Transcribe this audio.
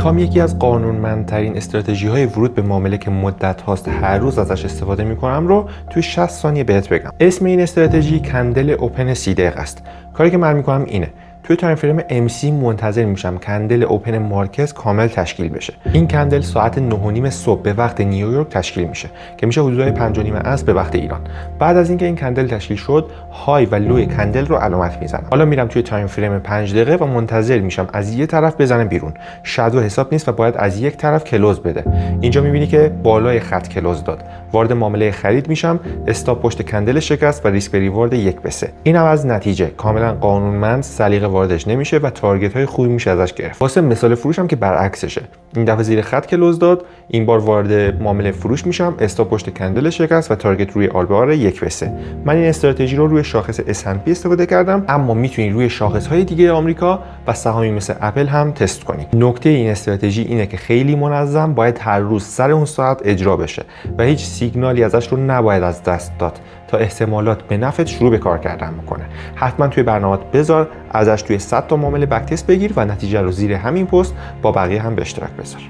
میخوام یکی از قانونمندترین استراتژی‌های ورود به معامله که مدت هاست هر روز ازش استفاده میکنم رو توی 60 ثانیه بهت بگم. اسم این استراتژی کندل اوپن 30 دقیقه است. کاری که من میکنم اینه: توی تایم فریم MC منتظر میشم کندل اوپن مارکت کامل تشکیل بشه. این کندل ساعت 9:30 صبح به وقت نیویورک تشکیل میشه که میشه حدودای 5:30 عصر به وقت ایران. بعد از اینکه این کندل تشکیل شد، های و لوی کندل رو علامت میزنم. حالا میرم توی تایم فریم 5 دقیقه و منتظر میشم از یه طرف بزنه بیرون. شادو حساب نیست و باید از یک طرف کلوز بده. اینجا میبینی که بالای خط کلوز داد. وارد معامله خرید میشم، استاپ پشت کندل شکست و ریسک به ریوارد 1/3. اینم از نتیجه. کاملا قانونمند، سلیقه واردش نمیشه و تارگت های خوبی میشه ازش گرفت. واسه مثال فروش هم که برعکسشه. این دفعه زیر خط کلوز داد، این بار وارد معامله فروش میشم، استاپ پشت کندل شکست و تارگت روی آلبار 1/3. من این استراتژی رو روی شاخص S&P استفاده کردم، اما میتونی روی شاخص های دیگه آمریکا و سهامی مثل اپل هم تست کنی. نکته این استراتژی اینه که خیلی منظم، باید هر روز سر اون ساعت اجرا بشه و هیچ سیگنالی ازش رو نباید از دست داد تا احتمالات به نفعت شروع به کار کردن بکنه. حتما توی برنامه‌ات بذار، ازش توی 100 تا معامله بک تست بگیر و نتیجه رو زیر همین پست با بقیه هم به اشتراک بذار.